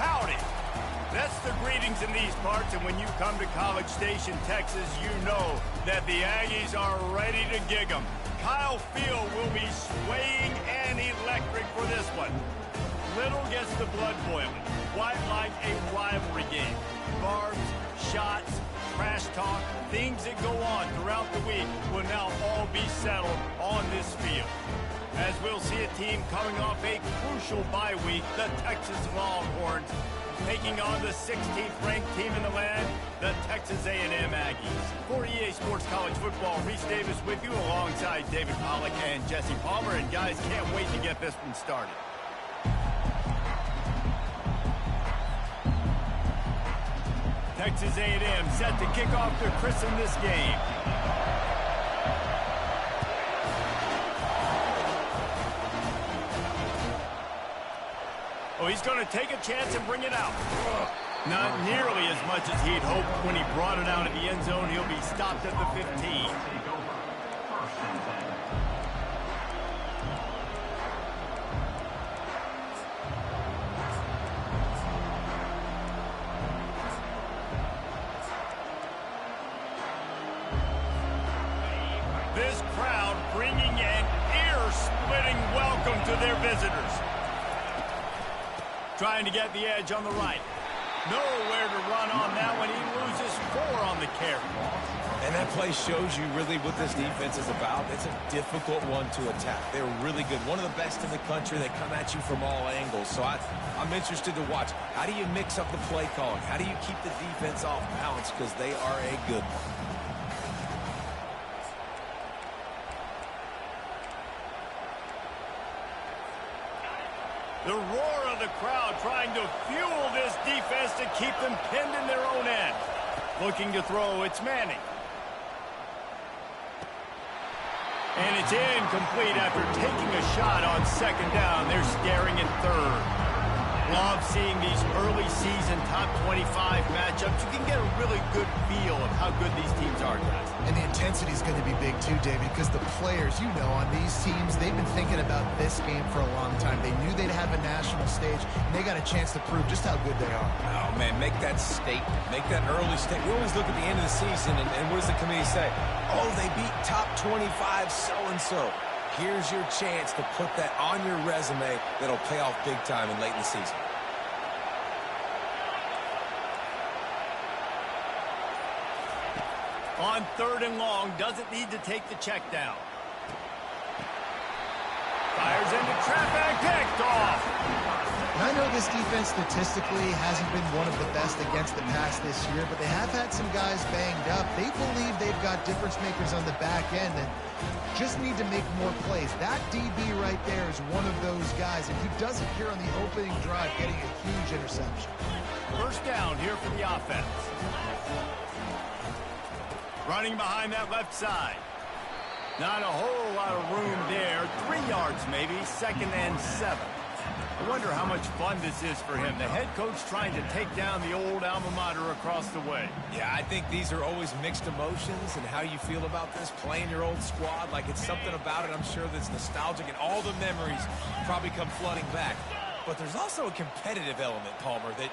Howdy. That's the greetings in these parts, and when you come to College Station, Texas, you know that the Aggies are ready to gig 'em. Kyle Field will be swaying and electric for this one. Little gets the blood boiling, quite like a rivalry game. Barbs, shots, trash talk, things that go on throughout the week will now all be settled on this field. As we'll see a team coming off a crucial bye week, the Texas Longhorns, taking on the 16th ranked team in the land, the Texas A&M Aggies. For EA Sports College Football, Reese Davis with you alongside David Pollack and Jesse Palmer. And guys, can't wait to get this one started. Texas A&M set to kick off to christen this game. Oh, he's going to take a chance and bring it out. Not nearly as much as he'd hoped when he brought it out of the end zone. He'll be stopped at the 15. This crowd bringing an ear-splitting welcome to their visitors. Trying to get the edge on the right. Nowhere to run on that one. He loses 4 on the carry. And that play shows you really what this defense is about. It's a difficult one to attack. They're really good. One of the best in the country. They come at you from all angles. So I'm interested to watch. How do you mix up the play calling? How do you keep the defense off balance? Because they are a good one. The roar of the crowd trying to fuel this defense to keep them pinned in their own end. Looking to throw, it's Manning. And it's incomplete after taking a shot on second down. They're staring at third. Love seeing these early season top 25 matchups. You can get a really good feel of how good these teams are, guys. And the intensity is going to be big too, David, because the players, you know, on these teams, they've been thinking about this game for a long time. They knew they'd have a national stage, and they got a chance to prove just how good they are. Oh, man, make that statement. Make that early statement. We always look at the end of the season, and what does the committee say? Oh, they beat top 25 so-and-so. Here's your chance to put that on your resume that'll pay off big time and late in the season. On third and long, doesn't need to take the check down. Fires into traffic, picked off. And I know this defense statistically hasn't been one of the best against the pass this year, but they have had some guys banged up. They believe they've got difference makers on the back end and just need to make more plays. That DB right there is one of those guys, and he does it here on the opening drive, getting a huge interception. First down here for the offense. Running behind that left side. Not a whole lot of room there. 3 yards maybe, 2nd and 7. I wonder how much fun this is for him. The head coach trying to take down the old alma mater across the way. Yeah, I think these are always mixed emotions and how you feel about this, playing your old squad. Like, it's something about it, I'm sure, that's nostalgic, and all the memories probably come flooding back. But there's also a competitive element, Palmer, that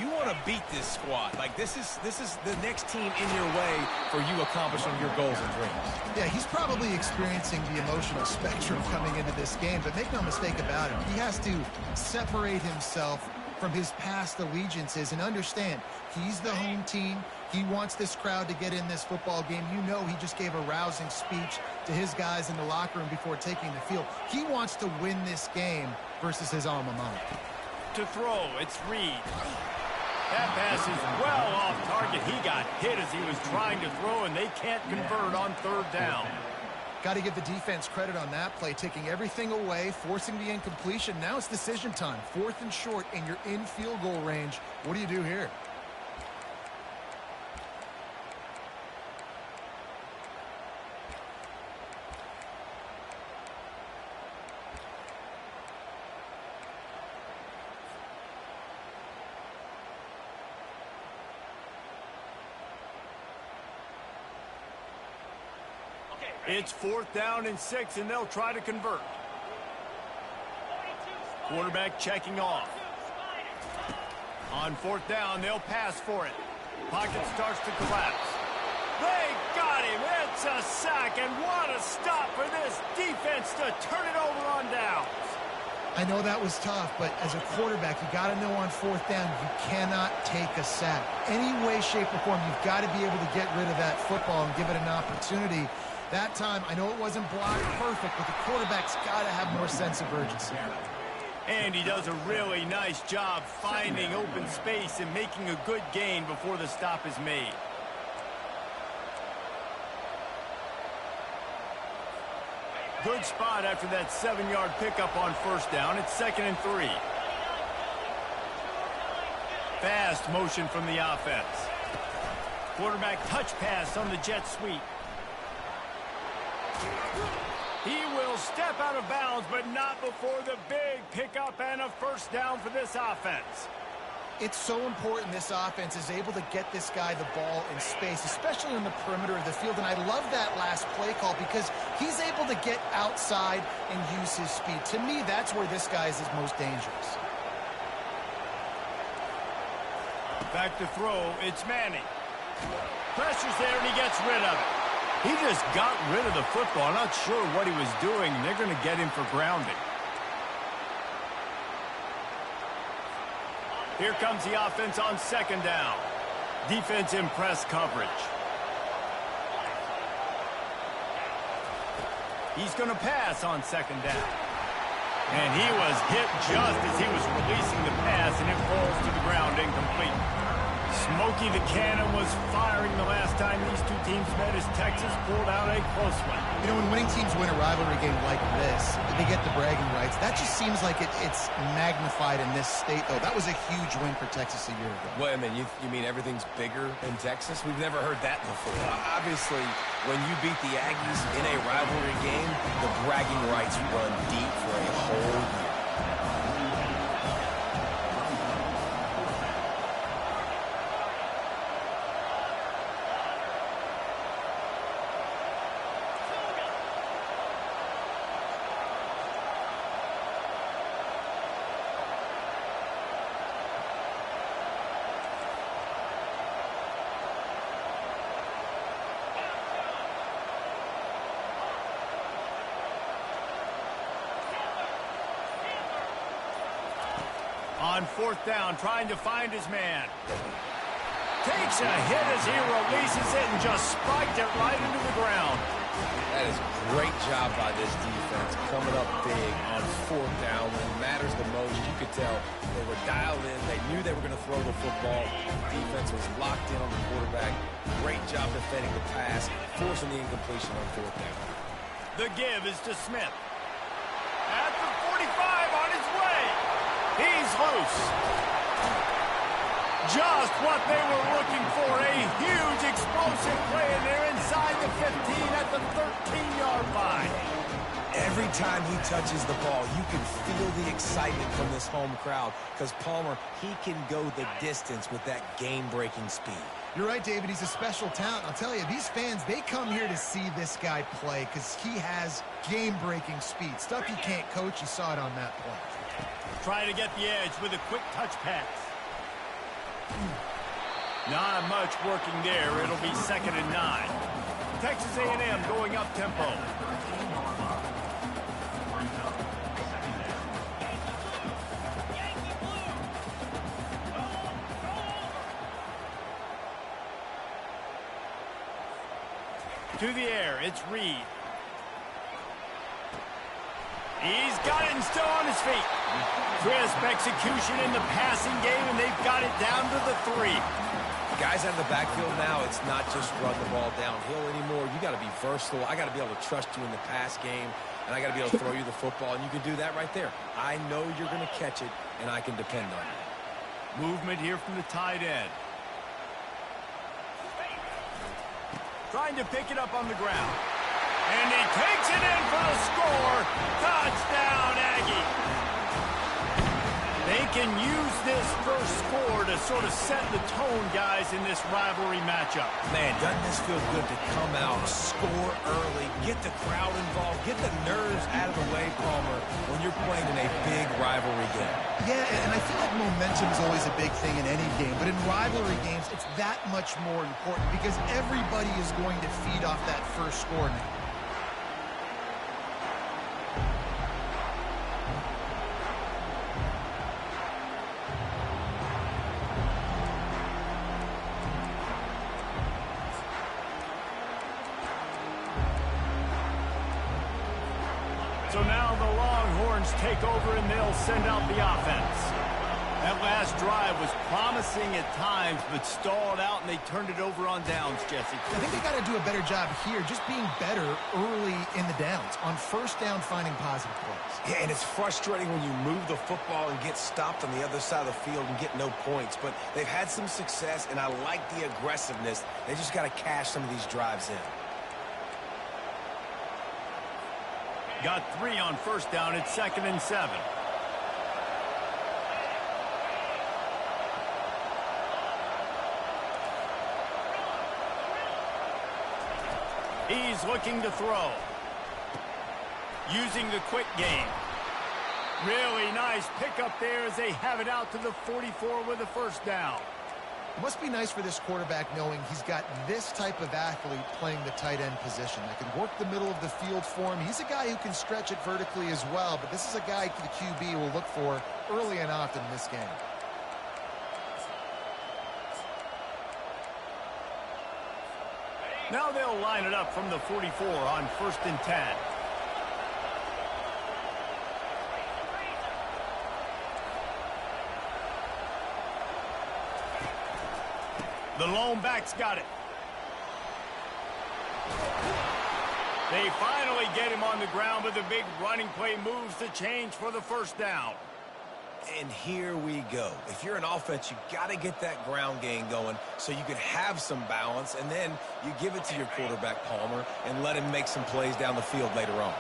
you want to beat this squad. Like, this is the next team in your way for you accomplishing your goals and dreams. Yeah, he's probably experiencing the emotional spectrum coming into this game, but make no mistake about it, he has to separate himself from his past allegiances and understand he's the home team. He wants this crowd to get in this football game. You know, he just gave a rousing speech to his guys in the locker room before taking the field. He wants to win this game versus his alma mater. To throw, it's Reed. That pass is well off target. He got hit as he was trying to throw, and they can't convert on third down. Got to give the defense credit on that play, taking everything away, forcing the incompletion. Now it's decision time. 4th and short, and you're in field goal range. What do you do here? It's 4th down and 6, and they'll try to convert. Quarterback checking off. On fourth down, they'll pass for it. Pocket starts to collapse. They got him. It's a sack, and what a stop for this defense to turn it over on downs. I know that was tough, but as a quarterback, you got to know on fourth down, you cannot take a sack. Any way, shape, or form, you've got to be able to get rid of that football and give it an opportunity. That time, I know it wasn't blocked perfect, but the quarterback's got to have more sense of urgency. And he does a really nice job finding open space and making a good gain before the stop is made. Good spot after that 7-yard pickup on first down. It's 2nd and 3. Fast motion from the offense. Quarterback touch pass on the jet sweep. He will step out of bounds, but not before the big pickup and a first down for this offense. It's so important this offense is able to get this guy the ball in space, especially on the perimeter of the field. And I love that last play call because he's able to get outside and use his speed. To me, that's where this guy is his most dangerous. Back to throw, it's Manning. Pressure's there, and he gets rid of it. He just got rid of the football. I'm not sure what he was doing. They're going to get him for grounding. Here comes the offense on second down. Defense in press coverage. He's going to pass on second down. And he was hit just as he was releasing the pass, and it falls to the ground incomplete. Smokey the Cannon was firing the last time these two teams met as Texas pulled out a close one. You know, when winning teams win a rivalry game like this, they get the bragging rights. That just seems like it's magnified in this state, though. That was a huge win for Texas a year ago. Well, I mean, you mean everything's bigger in Texas? We've never heard that before. Obviously, when you beat the Aggies in a rivalry game, the bragging rights run deep for a whole year. On fourth down, trying to find his man. Takes a hit as he releases it and just spiked it right into the ground. That is a great job by this defense, coming up big on fourth down when it matters the most. You could tell they were dialed in. They knew they were going to throw the football. Defense was locked in on the quarterback. Great job defending the pass, forcing the incompletion on fourth down. The give is to Smith. At the 45 on his way. He's loose. Just what they were looking for. A huge explosive play, and they're inside the 15 at the 13-yard line. Every time he touches the ball, you can feel the excitement from this home crowd because Palmer, he can go the distance with that game-breaking speed. You're right, David. He's a special talent. I'll tell you, these fans, they come here to see this guy play because he has game-breaking speed. Stuff you can't coach. You saw it on that play. Trying to get the edge with a quick touch pass. Not much working there. It'll be 2nd and 9. Texas A&M going up tempo. To the air, it's Reed. He's got it and still on his feet. Crisp execution in the passing game, and they've got it down to the 3. Guys out of the backfield now, it's not just run the ball downhill anymore. You got to be versatile. I got to be able to trust you in the pass game, and I got to be able to throw you the football, and you can do that right there. I know you're going to catch it, and I can depend on you. Movement here from the tight end. Trying to pick it up on the ground. And he takes it in for the score. Touchdown, Aggie. They they can use this first score to sort of set the tone, guys, in this rivalry matchup. Man, doesn't this feel good to come out, score early, get the crowd involved, get the nerves out of the way, Palmer, when you're playing in a big rivalry game. Yeah, and I feel like momentum is always a big thing in any game, but in rivalry games, it's that much more important because everybody is going to feed off that first score now. So now the Longhorns take over and they'll send out the offense. That last drive was promising at times, but stalled out, and they turned it over on downs, Jesse. I think they got to do a better job here, just being better early in the downs. On first down, finding positive plays. Yeah, and it's frustrating when you move the football and get stopped on the other side of the field and get no points. But they've had some success, and I like the aggressiveness. They just got to cash some of these drives in. Got 3 on first down. It's 2nd and 7. He's looking to throw. Using the quick game. Really nice pickup there as they have it out to the 44 with a first down. It must be nice for this quarterback knowing he's got this type of athlete playing the tight end position that can work the middle of the field for him. He's a guy who can stretch it vertically as well, but this is a guy the QB will look for early and often in this game. Now they'll line it up from the 44 on 1st and 10. The lone back's got it. They finally get him on the ground, but the big running play moves the change for the first down. And here we go. If you're an offense, you got to get that ground game going so you can have some balance, and then you give it to your quarterback, Palmer, and let him make some plays down the field later on.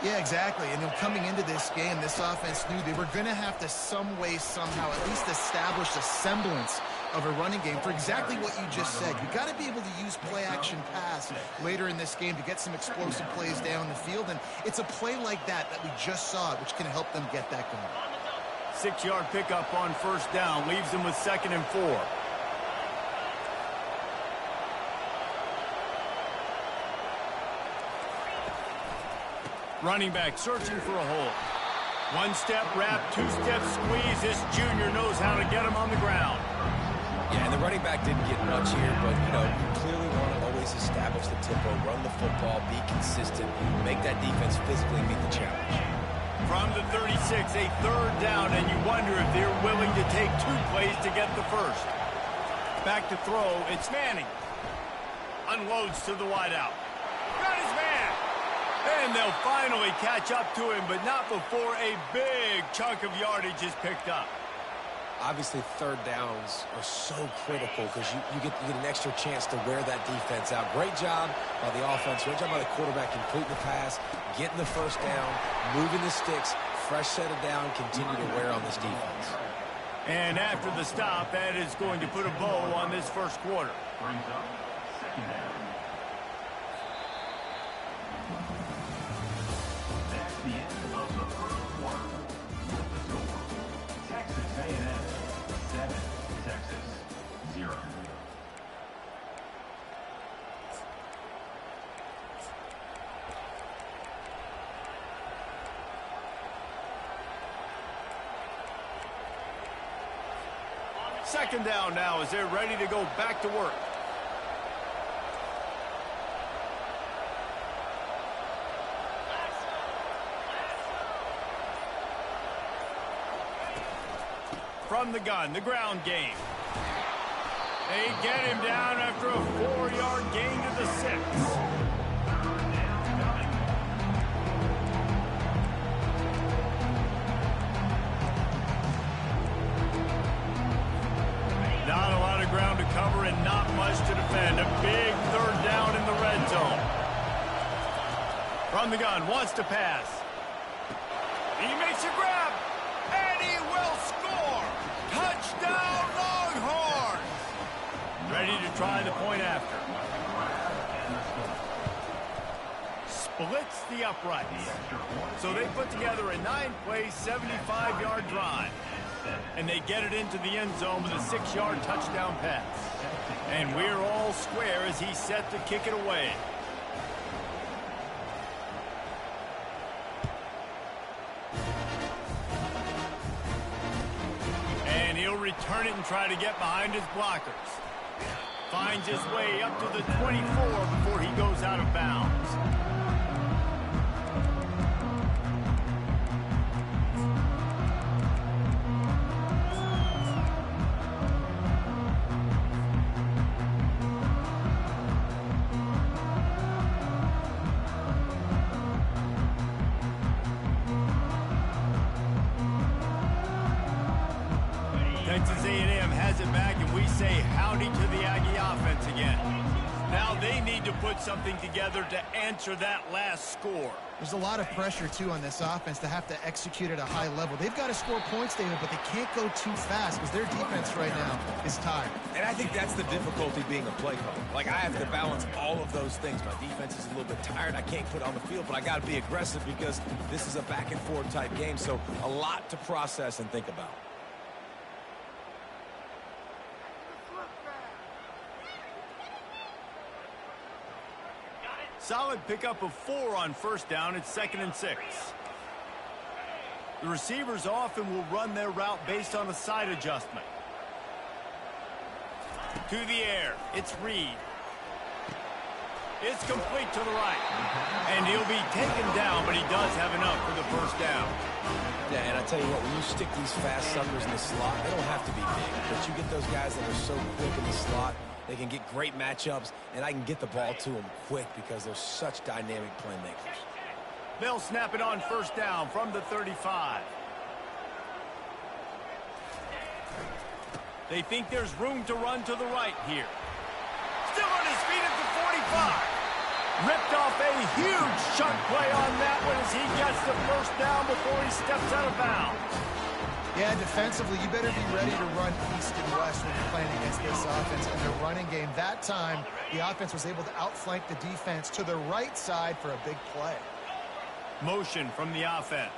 Yeah, exactly. And coming into this game, this offense knew they were going to have to some way, somehow, at least establish a semblance of a running game for exactly what you just said. You got to be able to use play-action pass later in this game to get some explosive plays down the field, and it's a play like that we just saw, which can help them get that going. 6-yard pickup on first down leaves them with 2nd and 4. Running back searching for a hole. 1-step wrap, 2-step squeeze. This junior knows how to get him on the ground. Yeah, and the running back didn't get much here, but, you clearly want to always establish the tempo, run the football, be consistent, make that defense physically meet the challenge. From the 36, a 3rd down, and you wonder if they're willing to take 2 plays to get the first. Back to throw, it's Manning. Unloads to the wideout. Got his man! And they'll finally catch up to him, but not before a big chunk of yardage is picked up. Obviously, 3rd downs are so critical because you get an extra chance to wear that defense out. Great job by the offense. Great job by the quarterback completing the pass, getting the first down, moving the sticks, fresh set of down, continue to wear on this defense. And after the stop, that is going to put a bow on this first quarter. That's the end of the first quarter. Texas A&M 7, Texas 0. Second down now as they're ready to go back to work. From the gun, the ground game. They get him down after a 4-yard gain to the 6. Not a lot of ground to cover and not much to defend. A big 3rd down in the red zone. From the gun, wants to pass. He makes a grab, and he will score. ready to try the point after. Splits the uprights. So they put together a 9-play, 75-yard drive. And they get it into the end zone with a 6-yard touchdown pass. And we're all square as he's set to kick it away. And he'll return it and try to get behind his blockers. Finds his way up to the 24 before he goes out of bounds. Texas A&M has it back, and we say howdy to the Aggie offense again. Now they need to put something together to answer that last score. There's a lot of pressure, too, on this offense to have to execute at a high level. They've got to score points, David, but they can't go too fast because their defense right now is tired. And I think that's the difficulty being a play caller. Like, I have to balance all of those things. My defense is a little bit tired. I can't put it on the field, but I got to be aggressive because this is a back-and-forth type game, so a lot to process and think about. Solid pickup of 4 on first down. It's 2nd and 6. The receivers often will run their route based on a side adjustment. To the air. It's Reed. It's complete to the right. And he'll be taken down, but he does have enough for the first down. Yeah, and I tell you what, when you stick these fast suckers in the slot, they don't have to be big. But you get those guys that are so quick in the slot, they can get great matchups, and I can get the ball to them quick because they're such dynamic playmakers. They'll snap it on first down from the 35. They think there's room to run to the right here. Still on his feet at the 45. Ripped off a huge chunk play on that one as he gets the first down before he steps out of bounds. Yeah, defensively, you better be ready to run east and west when you're playing against this offense in the running game. That time, the offense was able to outflank the defense to the right side for a big play. Motion from the offense.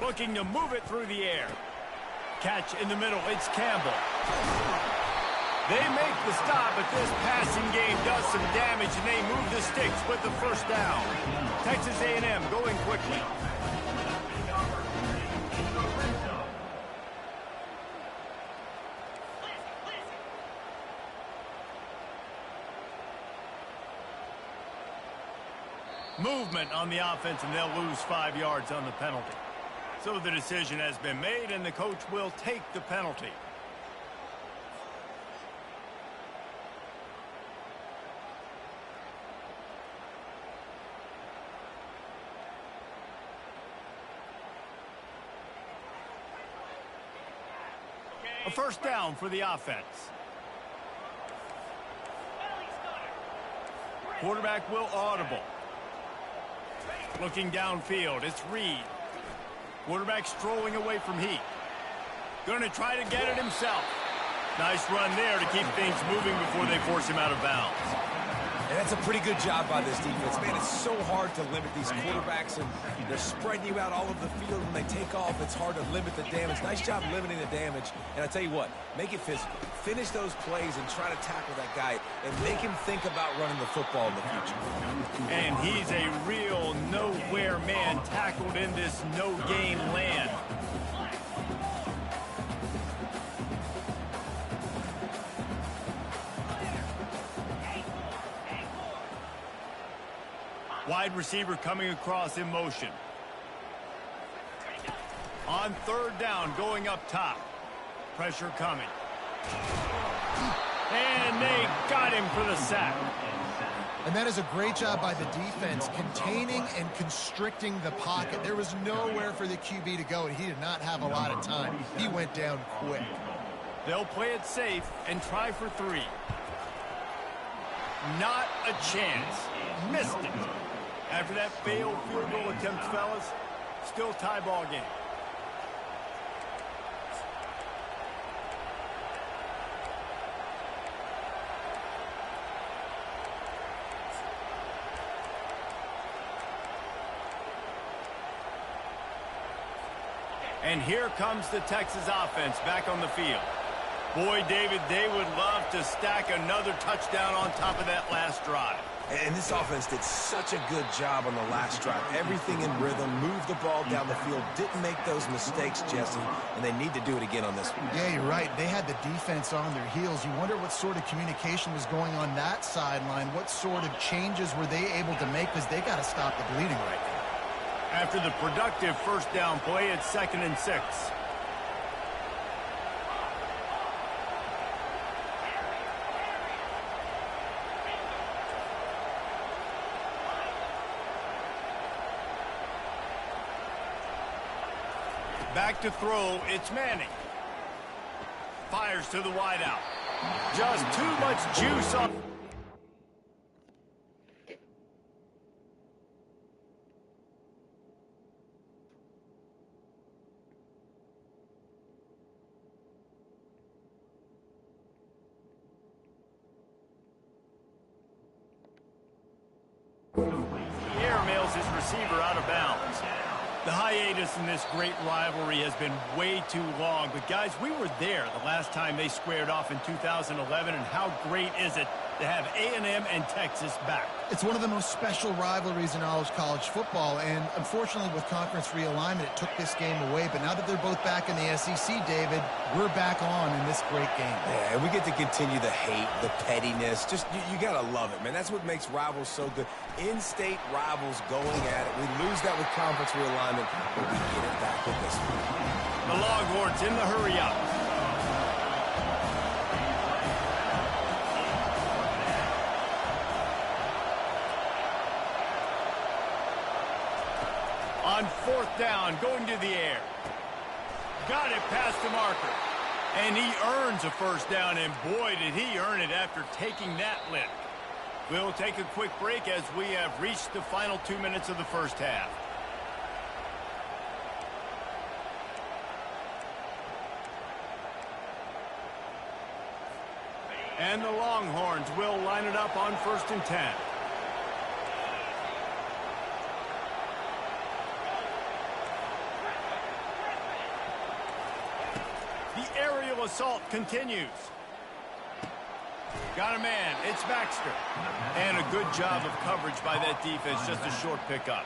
Looking to move it through the air. Catch in the middle. It's Campbell. They make the stop, but this passing game does some damage, and they move the sticks with the first down. Texas A&M going quickly. Movement on the offense, and they'll lose 5 yards on the penalty. So the decision has been made, and the coach will take the penalty. A first down for the offense. Quarterback will audible. Looking downfield, it's Reed. Quarterback strolling away from Heat. Going to try to get it himself. Nice run there to keep things moving before they force him out of bounds. And that's a pretty good job by this defense. Man, it's so hard to limit these quarterbacks, and they're spreading you out all over the field. When they take off, it's hard to limit the damage. Nice job limiting the damage. And I tell you what, make it physical. Finish those plays and try to tackle that guy and make him think about running the football in the future. And he's a real nowhere man tackled in this no-game land. Wide receiver coming across in motion. On third down, going up top. Pressure coming. And they got him for the sack. And that is a great job by the defense, containing and constricting the pocket. There was nowhere for the QB to go, and he did not have a lot of time. He went down quick. They'll play it safe and try for 3. Not a chance. Missed it. After that failed field goal attempt, fellas, still tie ball game. And here comes the Texas offense back on the field. Boy, David, they would love to stack another touchdown on top of that last drive. And this offense did such a good job on the last drive. Everything in rhythm, moved the ball down the field, didn't make those mistakes, Jesse, and they need to do it again on this one. Yeah, you're right. They had the defense on their heels. You wonder what sort of communication was going on that sideline. What sort of changes were they able to make, because they got to stop the bleeding right now. After the productive first down play, it's 2nd and 6. Back to throw, it's Manning. Fires to the wideout. Just too much juice on. He airmails his receiver out of bounds. The hiatus in this great rivalry has been way too long. But, guys, we were there the last time they squared off in 2011, and how great is it to have A&M and Texas back? It's one of the most special rivalries in all of college football, and unfortunately with conference realignment, it took this game away. But now that they're both back in the SEC, David, we're back on in this great game. Yeah, and we get to continue the hate, the pettiness. Just, you got to love it, man. That's what makes rivals so good. In-state rivals going at it. We lose that with conference realignment, but we get it back with this one. The Longhorns in the hurry-up. On 4th down, going to the air. Got it past the marker. And he earns a first down, and boy, did he earn it after taking that lick. We'll take a quick break as we have reached the final 2 minutes of the first half. And the Longhorns will line it up on 1st and 10. The aerial assault continues. Got a man. It's Baxter. And a good job of coverage by that defense. Just a short pickup.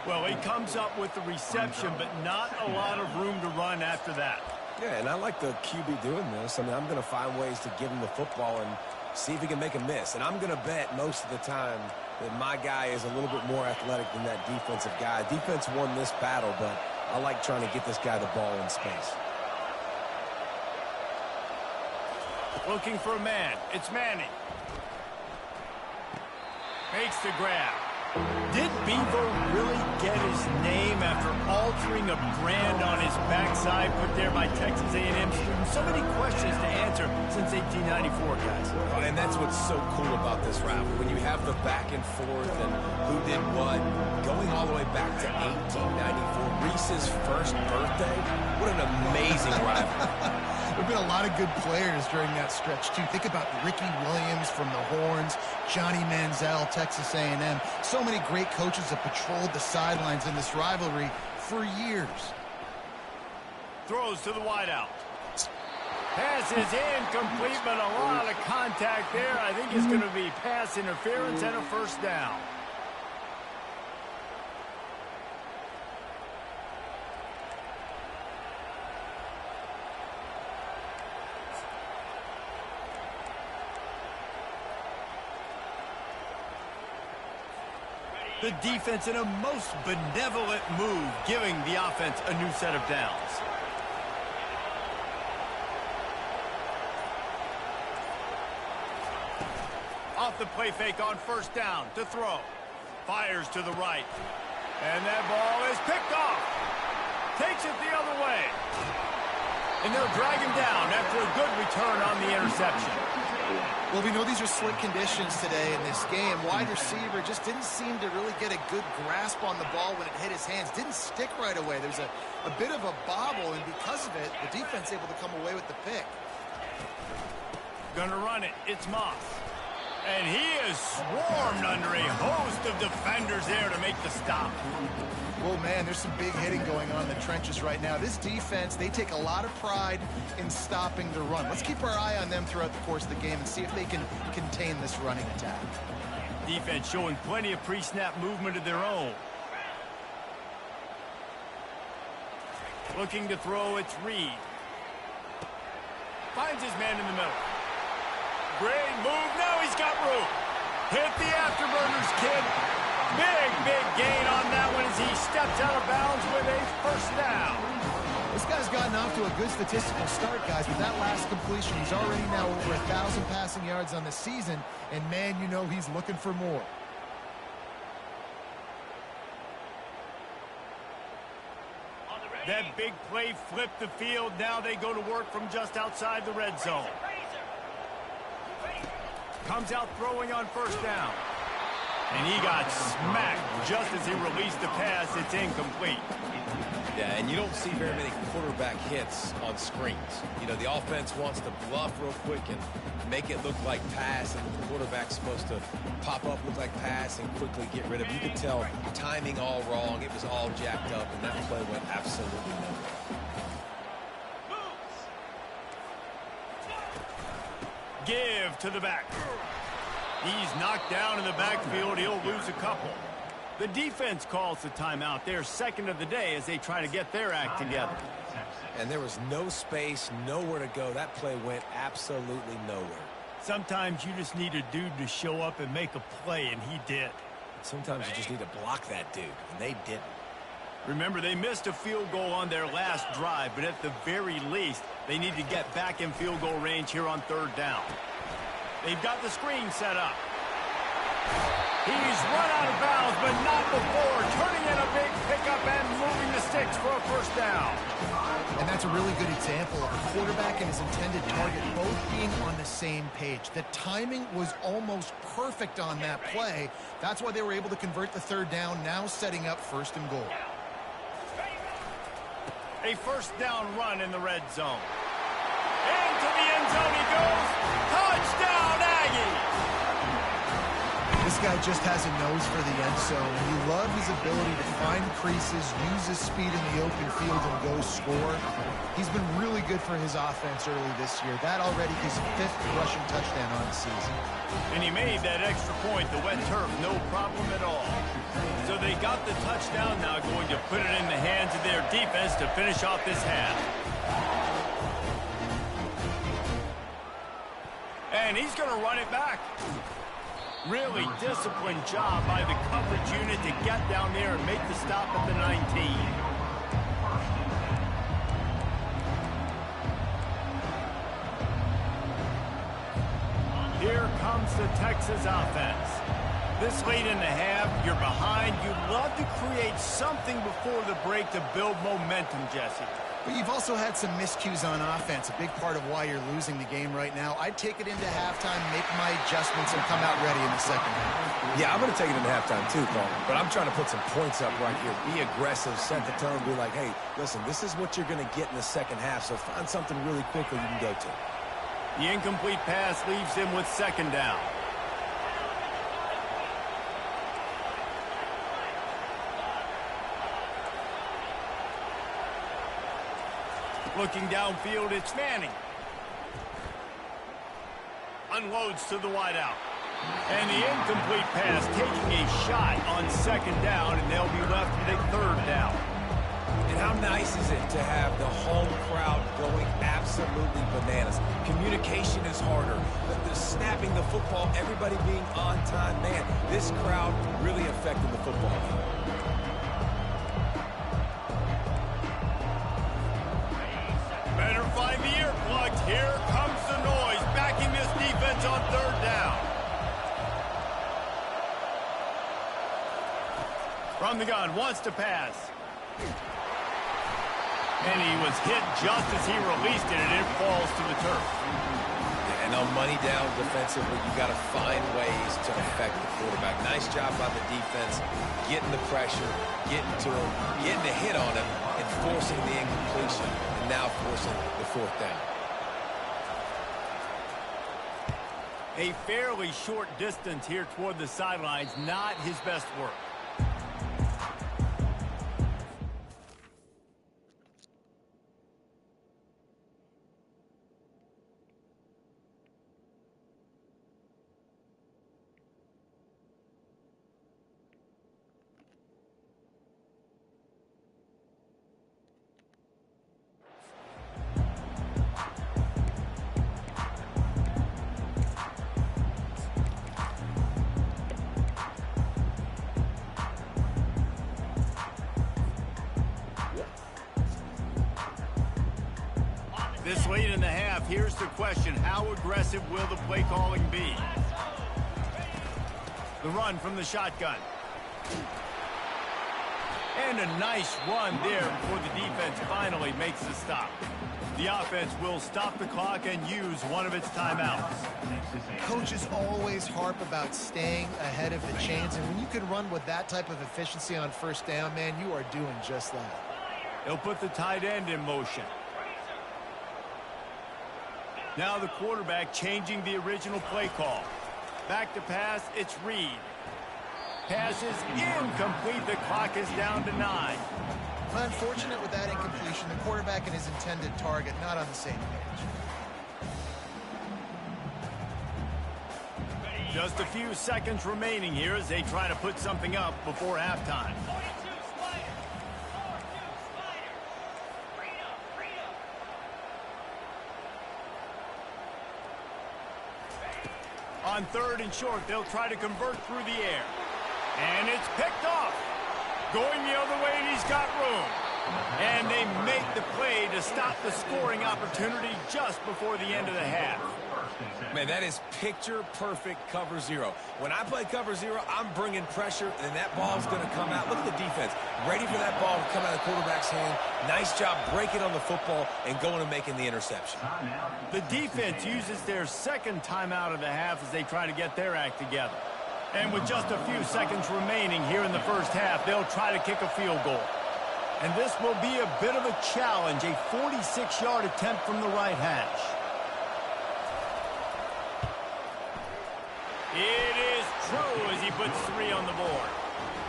Well, he comes up with the reception, but not a lot of room to run after that. Yeah, and I like the QB doing this. I mean, I'm going to find ways to give him the football and see if he can make a miss. And I'm going to bet most of the time that my guy is a little bit more athletic than that defensive guy. Defense won this battle, but I like trying to get this guy the ball in space. Looking for a man. It's Manning. Makes the grab. Did Bevo really get his name after altering a brand on his backside put there by Texas A&M students? So many questions to answer since 1894, guys. And that's what's so cool about this rivalry. When you have the back and forth and who did what, going all the way back to 1894, Reese's first birthday. What an amazing rivalry. There have been a lot of good players during that stretch, too. Think about Ricky Williams from the Horns, Johnny Manziel, Texas A&M. So many great coaches have patrolled the sidelines in this rivalry for years. Throws to the wideout. Pass is incomplete, but a lot of contact there. I think it's going to be pass interference and a first down. The defense in a most benevolent move, giving the offense a new set of downs. Off off the play fake on first down to throw. Fires to the right. And that ball is picked off. Takes it the other way. And they'll drag him down after a good return on the interception. Well, we know these are slick conditions today in this game. Wide receiver just didn't seem to really get a good grasp on the ball when it hit his hands. Didn't stick right away. There's a bit of a bobble, and because of it, the defense able to come away with the pick. Gonna run it. It's Moss. And he is swarmed under a host of defenders there to make the stop. Well, man, there's some big hitting going on in the trenches right now. This defense, they take a lot of pride in stopping the run. Let's keep our eye on them throughout the course of the game and see if they can contain this running attack. Defense showing plenty of pre-snap movement of their own. Looking to throw, it's Reed. Finds his man in the middle. Great move. Now he's got room. Hit the afterburners, kid. Big gain on that one as he steps out of bounds with a first down. This guy's gotten off to a good statistical start, guys. With that last completion, he's already now over 1,000 passing yards on the season. And, man, you know he's looking for more. That big play flipped the field. Now they go to work from just outside the red zone. Comes out throwing on first down. And he got smacked just as he released the pass. It's incomplete. Yeah, and you don't see very many quarterback hits on screens. You know, the offense wants to bluff real quick and make it look like pass, and the quarterback's supposed to pop up, look like pass, and quickly get rid of it. You could tell timing all wrong. It was all jacked up, and that play went absolutely nowhere. Give to the back. He's knocked down in the backfield. He'll lose a couple. The defense calls the timeout. They're second of the day as they try to get their act together. And there was no space, nowhere to go. That play went absolutely nowhere. Sometimes you just need a dude to show up and make a play, and he did. Sometimes you just need to block that dude, and they didn't. Remember, they missed a field goal on their last drive, but at the very least, they need to get back in field goal range here on third down. They've got the screen set up. He's run out of bounds, but not before. Turning in a big pickup and moving the sticks for a first down. And that's a really good example of a quarterback and his intended target both being on the same page. The timing was almost perfect on that play. That's why they were able to convert the third down, now setting up first and goal. A first down run in the red zone. Into the end zone he goes. Touchdown, Aggies! This guy just has a nose for the end zone. You love his ability to find creases, use his speed in the open field, and go score. He's been really good for his offense early this year. That already his 5th rushing touchdown on the season. And he made that extra point, the wet turf, no problem at all. So they got the touchdown, now going to put it in the hands of their defense to finish off this half. And he's going to run it back. Really disciplined job by the coverage unit to get down there and make the stop at the 19. Here comes the Texas offense. This late in the half, you're behind. You'd love to create something before the break to build momentum, Jesse. But you've also had some miscues on offense, a big part of why you're losing the game right now. I'd take it into halftime, make my adjustments, and come out ready in the second half. Yeah, I'm going to take it into halftime too, Paul. But I'm trying to put some points up right here. Be aggressive, set the tone, be like, hey, listen, this is what you're going to get in the second half, so find something really quickly you can go to. The incomplete pass leaves him with second down. Looking downfield, it's Manning. Unloads to the wideout. And the incomplete pass taking a shot on second down, and they'll be left with a third down. And how nice is it to have the home crowd going absolutely bananas? Communication is harder. The snapping the football, everybody being on time. Man, this crowd really affected the football game. Better find the earplugs. Here comes the noise, backing this defense on third down. From the gun, wants to pass. And he was hit just as he released it, and it falls to the turf. And on money down defensively, you got to find ways to affect the quarterback. Nice job by the defense, getting the pressure, getting to him, getting a hit on him, and forcing the incompletion, and now forcing the fourth down. A fairly short distance here toward the sidelines, not his best work. This late in the half, here's the question. How aggressive will the play calling be? The run from the shotgun. And a nice run there before the defense finally makes the stop. The offense will stop the clock and use one of its timeouts. Coaches always harp about staying ahead of the chains, and when you can run with that type of efficiency on first down, man, you are doing just that. They'll put the tight end in motion. Now the quarterback changing the original play call. Back to pass, it's Reed. Pass is incomplete. The clock is down to 9. Unfortunate with that incompletion. The quarterback and his intended target not on the same page. Just a few seconds remaining here as they try to put something up before halftime. On 3rd and short, they'll try to convert through the air. And it's picked off. Going the other way, and he's got room. And they make the play to stop the scoring opportunity just before the end of the half. Man, that is picture-perfect cover zero. When I play cover zero, I'm bringing pressure, and that ball's going to come out. Look at the defense. Ready for that ball to come out of the quarterback's hand. Nice job breaking on the football and going and making the interception. The defense uses their second timeout of the half as they try to get their act together. And with just a few seconds remaining here in the first half, they'll try to kick a field goal. And this will be a bit of a challenge, a 46-yard attempt from the right hash. It is true as he puts 3 on the board.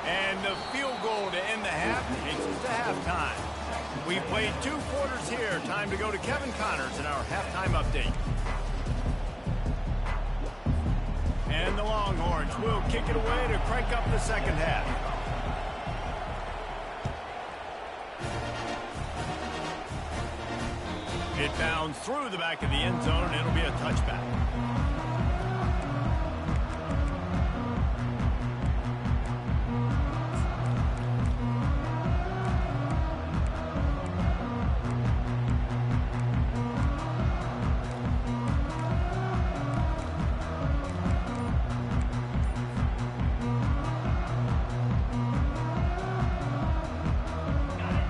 And the field goal to end the half takes us to halftime. We've played 2 quarters here. Time to go to Kevin Connors in our halftime update. And the Longhorns will kick it away to crank up the second half. It bounds through the back of the end zone, and it'll be a touchback.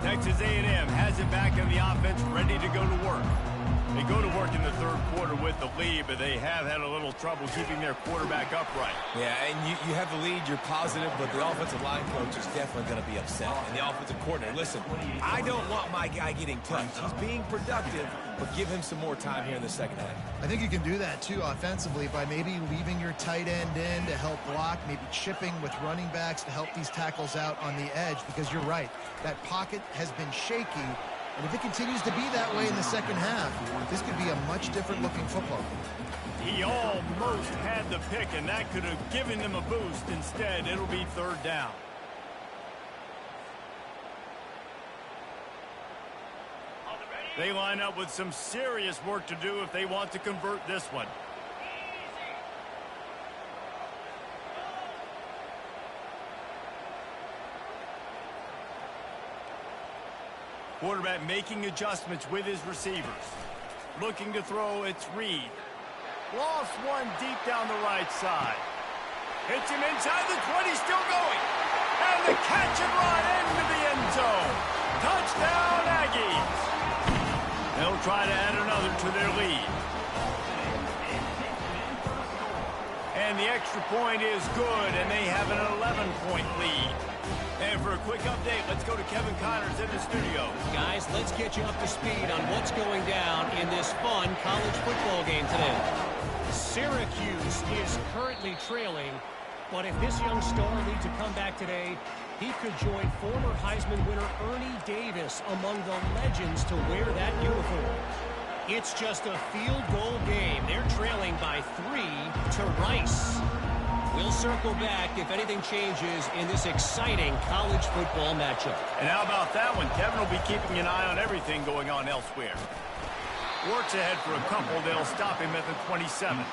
Texas A&M has it back in the offense, ready to go to work. They go to work in the third quarter with the lead, but they have had a little trouble keeping their quarterback upright. Yeah, and you have the lead, you're positive, but the offensive line coach is definitely going to be upset. And the offensive coordinator, listen, I don't want my guy getting touched. He's being productive, but give him some more time here in the second half. I think you can do that, too, offensively, by maybe leaving your tight end in to help block, maybe chipping with running backs to help these tackles out on the edge, because you're right. That pocket has been shaky, and if it continues to be that way in the second half, this could be a much different-looking football. He almost had the pick, and that could have given them a boost. Instead, it'll be 3rd down. They line up with some serious work to do if they want to convert this one. Quarterback making adjustments with his receivers. Looking to throw, it's Reed. Lost one deep down the right side. Hits him inside the 20, still going. And the catch and run into the end zone. Touchdown, Aggies. They'll try to add another to their lead. And the extra point is good, and they have an 11-point lead. And for a quick update, let's go to Kevin Connors in the studio. Guys, let's get you up to speed on what's going down in this fun college football game today. Syracuse is currently trailing, but if this young star leads a comeback today, he could join former Heisman winner Ernie Davis among the legends to wear that uniform. It's just a field goal game. They're trailing by 3 to Rice. We'll circle back if anything changes in this exciting college football matchup. And how about that one? Kevin will be keeping an eye on everything going on elsewhere. Works ahead for a couple. They'll stop him at the 27.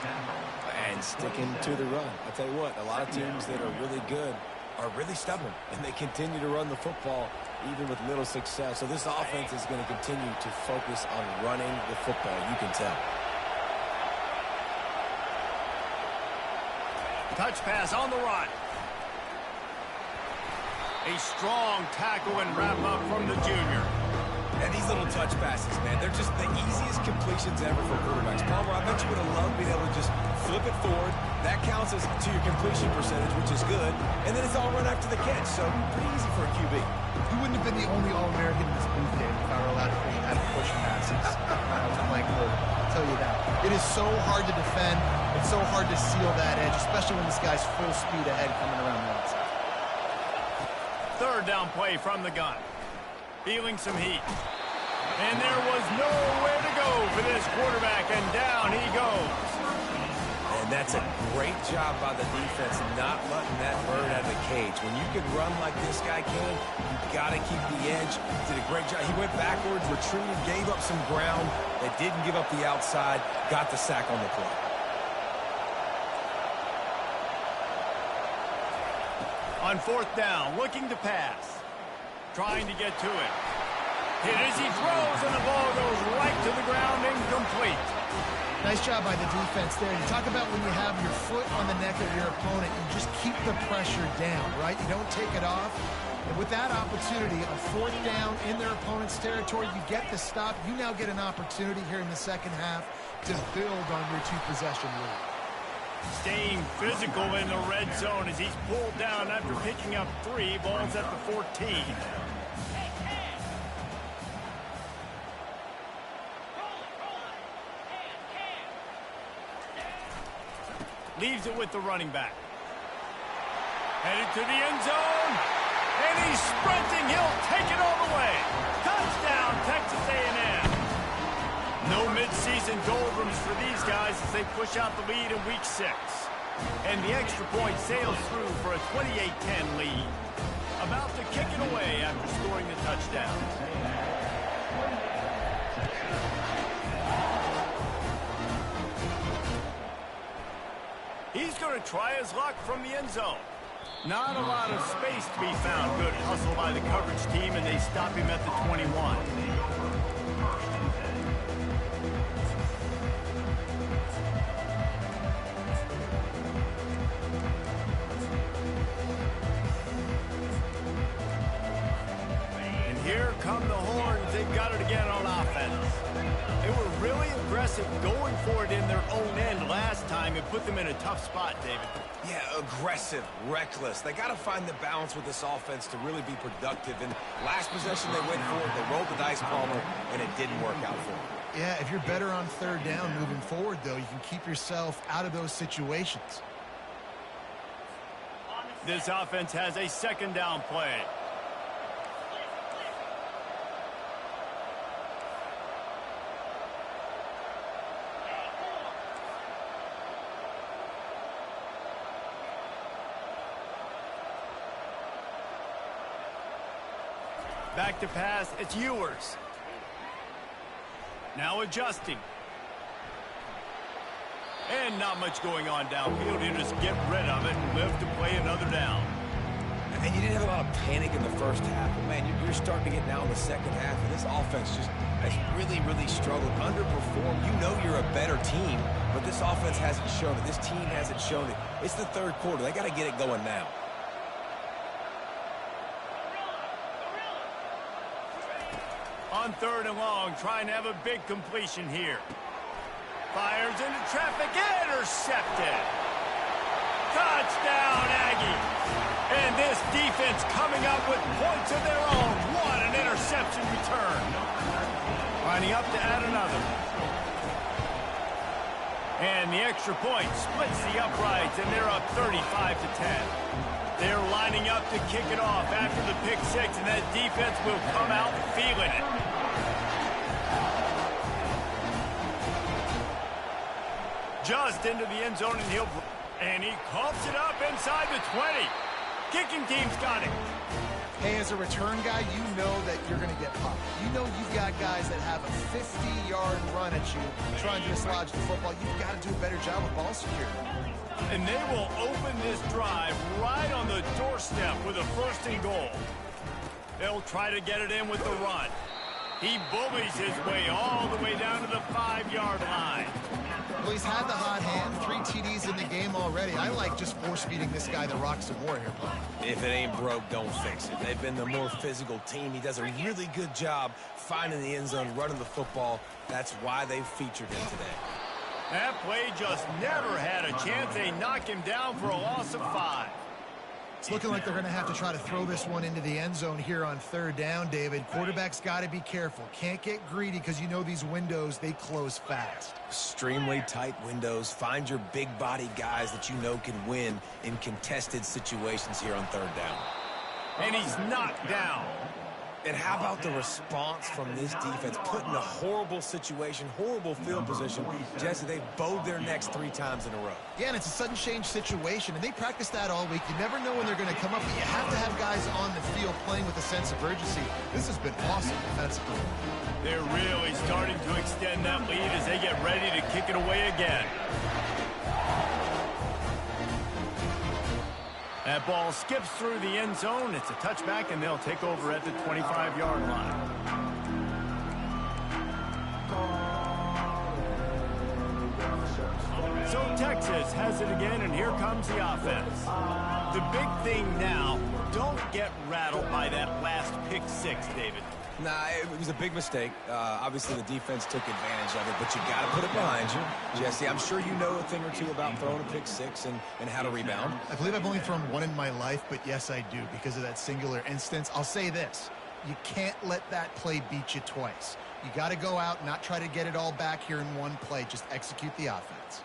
And sticking to the run. I'll tell you what, a lot of teams that are really good are really stubborn, and they continue to run the football even with little success. So this offense is going to continue to focus on running the football, you can tell. Touch pass on the run. A strong tackle and wrap up from the junior. And these little touch passes, man, they're just the easiest completions ever for quarterbacks. Palmer, I bet you would have loved being able to just flip it forward. That counts as to your completion percentage, which is good. And then it's all run after the catch, so pretty easy for a QB. You wouldn't have been the only All-American in this booth game if I were allowed to create out of push passes. I was playing quarterback. I'll tell you that. It is so hard to defend. It's so hard to seal that edge, especially when this guy's full speed ahead coming around the outside. Third down play from the gun. Feeling some heat. And there was nowhere to go for this quarterback, and down he goes. And that's a great job by the defense, not letting that bird out of the cage. When you can run like this guy can, you got to keep the edge. Did a great job. He went backwards, retreated, gave up some ground. They didn't give up the outside, got the sack on the play. On fourth down, looking to pass. Trying to get to it. Hit as he throws, and the ball goes right to the ground, incomplete. Nice job by the defense there. You talk about when you have your foot on the neck of your opponent, you just keep the pressure down, right? You don't take it off. And with that opportunity, a fourth down in their opponent's territory, you get the stop. You now get an opportunity here in the second half to build on your two-possession lead. Staying physical in the red zone as he's pulled down after picking up 3 balls at the 14. Leaves it with the running back. Headed to the end zone. And he's sprinting. He'll take it all the way. Touchdown, Texas A&M. No midseason doldrums for these guys as they push out the lead in week 6. And the extra point sails through for a 28-10 lead. About to kick it away after scoring the touchdown. He's going to try his luck from the end zone. Not a lot of space to be found. Good hustle by the coverage team, and they stop him at the 21. And here come the horns. They've got it again on offense. They were really aggressive going for it in their own end last time. It put them in a tough spot, David. Yeah, aggressive, reckless. They got to find the balance with this offense to really be productive. And last possession they went for it, they rolled the dice, Palmer, and it didn't work out for them. Yeah, if you're better on third down moving forward, though, you can keep yourself out of those situations. This offense has a second down play. Back to pass, it's Ewers. Now adjusting. And not much going on downfield. You just get rid of it and live to play another down. And you didn't have a lot of panic in the first half. But, man, you're starting to get now in the second half. And this offense just has really, really struggled. Underperformed. You know you're a better team. But this offense hasn't shown it. This team hasn't shown it. It's the third quarter. They got to get it going now. On 3rd and long, trying to have a big completion here. Fires into traffic, intercepted. Touchdown, Aggies. And this defense coming up with points of their own. What an interception return. Lining up to add another. And the extra point splits the uprights, and they're up 35 to 10. They're lining up to kick it off after the pick six, and that defense will come out feeling it. Just into the end zone, and he coughs it up inside the 20. Kicking team's got it. Hey, as a return guy, you know that you're going to get popped. You know you've got guys that have a 50-yard run at you trying to dislodge the football. You've got to do a better job with ball security. And they will open this drive right on the doorstep with a 1st and goal. They'll try to get it in with the run. He bullies his way all the way down to the 5-yard line. Well, he's had the hot hand, 3 TDs in the game already. I like just force-feeding this guy the rock some more here, Bob. If it ain't broke, don't fix it. They've been the more physical team. He does a really good job finding the end zone, running the football. That's why they've featured him today. That play just never had a chance. They knock him down for a loss of 5. It's looking like they're going to have to try to throw this one into the end zone here on 3rd down, David. Quarterback's got to be careful. Can't get greedy because you know these windows, they close fast. Extremely tight windows. Find your big-body guys that you know can win in contested situations here on 3rd down. And he's knocked down. And how about the response from this defense? Put in a horrible situation, horrible field position. Jesse, they bowed their necks 3 times in a row. Yeah, and it's a sudden change situation, and they practice that all week. You never know when they're going to come up, but you have to have guys on the field playing with a sense of urgency. This has been awesome defensively. They're really starting to extend that lead as they get ready to kick it away again. That ball skips through the end zone. It's a touchback, and they'll take over at the 25-yard line. So Texas has it again, and here comes the offense. The big thing now, don't get rattled by that last pick six, David. Nah, it was a big mistake. Obviously, the defense took advantage of it, but you got to put it behind you. Jesse, I'm sure you know a thing or two about throwing a pick six and how to rebound. I believe I've only thrown one in my life, but yes, I do because of that singular instance. I'll say this. You can't let that play beat you twice. You got to go out and not try to get it all back here in one play. Just execute the offense.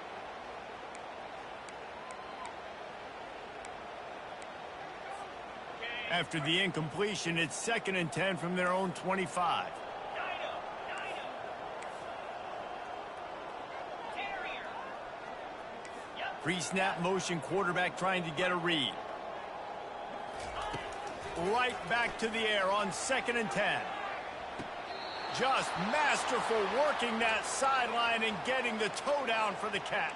After the incompletion, it's 2nd and 10 from their own 25. Pre-snap motion, quarterback trying to get a read. Right back to the air on 2nd and 10. Just masterful working that sideline and getting the toe down for the catch.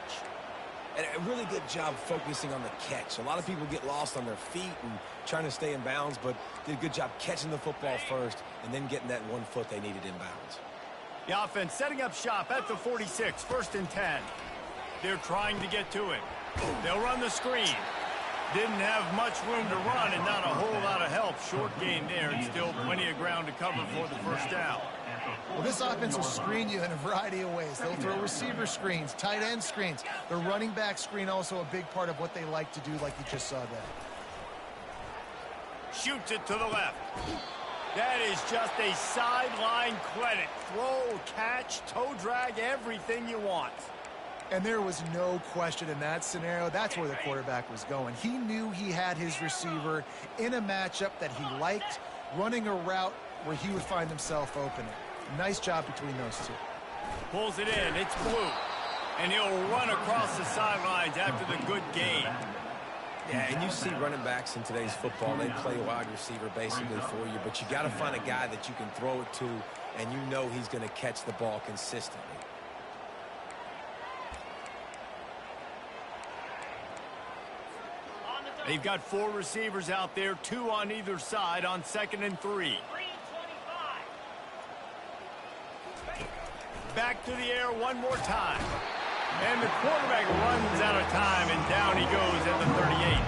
And a really good job focusing on the catch. A lot of people get lost on their feet and trying to stay in bounds, but did a good job catching the football first and then getting that 1 foot they needed in bounds. The offense setting up shop at the 46, 1st and 10. They're trying to get to it. They'll run the screen. Didn't have much room to run and not a whole lot of help. Short game there and still plenty of ground to cover for the 1st down. Well, this offense will screen you in a variety of ways. They'll throw receiver screens, tight end screens. The running back screen also a big part of what they like to do, like you just saw there. Shoots it to the left. That is just a sideline clinic. Throw, catch, toe drag, everything you want. And there was no question in that scenario. That's where the quarterback was going. He knew he had his receiver in a matchup that he liked, running a route where he would find himself opening. Nice job between those two. Pulls it in. It's blue. And he'll run across the sidelines after the good gain. Yeah, and you see running backs in today's football, they play wide receiver basically for you, but you got to find a guy that you can throw it to, and you know he's going to catch the ball consistently. They've got 4 receivers out there, 2 on either side on 2nd and 3. Back to the air one more time. And the quarterback runs out of time, and down he goes at the 38.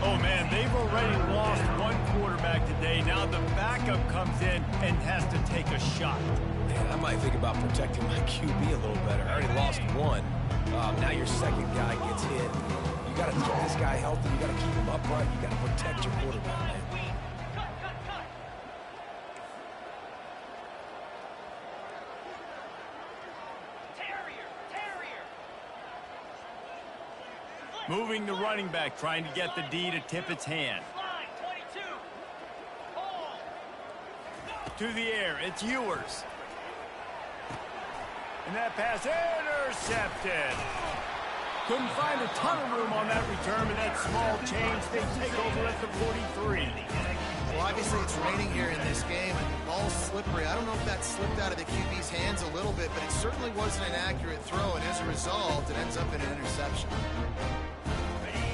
Oh, man, they've already lost one quarterback today. play. Now the backup comes in and has to take a shot. Man, I might think about protecting my QB a little better. I already lost one. Now your second guy gets hit. You got to keep this guy healthy. You got to keep him upright. You got to protect your quarterback, man. Moving the running back, trying to get the D to tip its hand. To the air, it's Ewers. And that pass intercepted. Couldn't find a ton of room on that return, but that small change, they take over at the 43. Well, obviously it's raining here in this game, and the ball's slippery. I don't know if that slipped out of the QB's hands a little bit, but it certainly wasn't an accurate throw, and as a result, it ends up in an interception.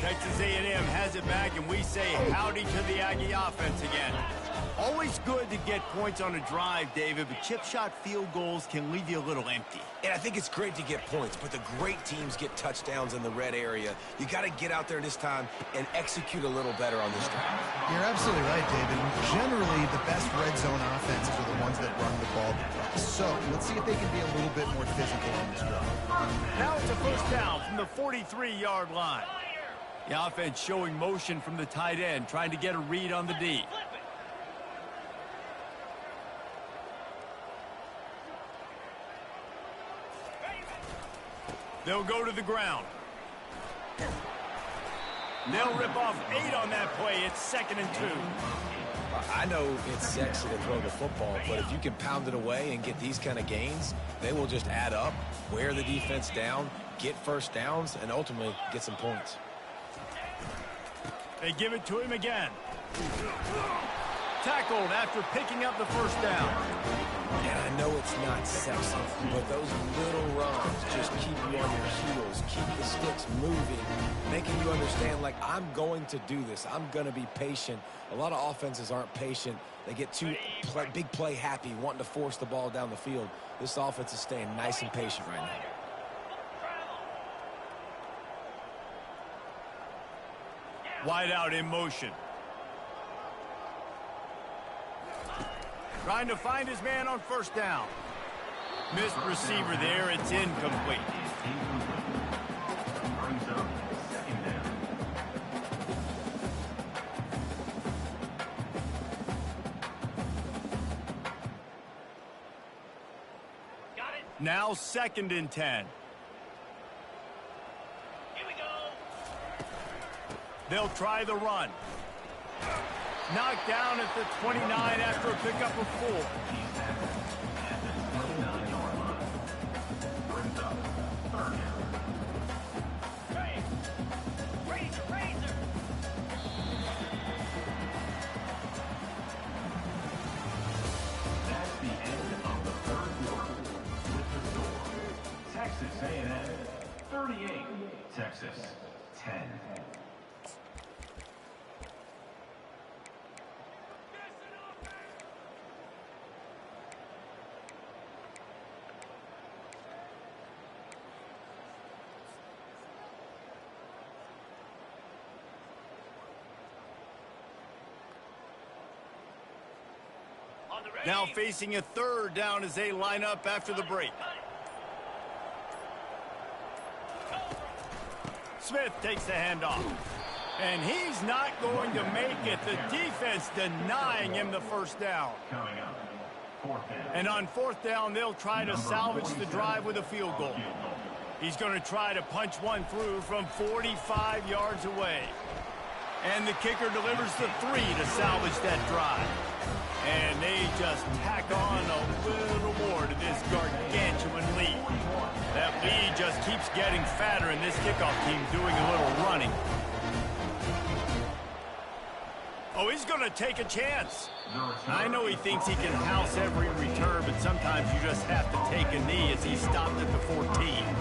Texas A&M has it back, and we say howdy to the Aggie offense again. Always good to get points on a drive, David, but chip shot field goals can leave you a little empty. And I think it's great to get points, but the great teams get touchdowns in the red area. You got to get out there this time and execute a little better on this drive. You're absolutely right, David. Generally, the best red zone offenses are the ones that run the ball the best. So let's see if they can be a little bit more physical on this drive. Now it's a first down from the 43-yard line. The offense showing motion from the tight end, trying to get a read on the D. They'll go to the ground. They'll rip off 8 on that play. It's 2nd and 2. I know it's sexy to throw the football, but if you can pound it away and get these kind of gains, they will just add up, wear the defense down, get first downs, and ultimately get some points. They give it to him again. Tackled after picking up the first down. And I know it's not sexy, but those little runs just keep you on your heels, keep the sticks moving, making you understand, like, I'm going to do this. I'm going to be patient. A lot of offenses aren't patient. They get too big play happy, wanting to force the ball down the field. This offense is staying nice and patient right now. Wide out in motion. Trying to find his man on first down. Missed receiver there. It's incomplete. Brings up 2nd down. Got it. Now 2nd and 10. Here we go. They'll try the run. Knocked down at the 29 after a pickup of 4. At the 29-yard line. Brings up 3rd down. Razor. That's the end of the 3rd quarter. With the score, Texas A&M 38, Texas 10. Now facing a 3rd down as they line up after the break. Smith takes the handoff. And he's not going to make it. The defense denying him the first down. Coming up, 4th down. And on 4th down, they'll try to salvage the drive with a field goal. He's going to try to punch one through from 45 yards away. And the kicker delivers the 3 to salvage that drive. And they just tack on a little more to this gargantuan lead. That lead just keeps getting fatter, and this kickoff team doing a little running. Oh, he's going to take a chance. I know he thinks he can house every return, but sometimes you just have to take a knee as he stopped at the 14.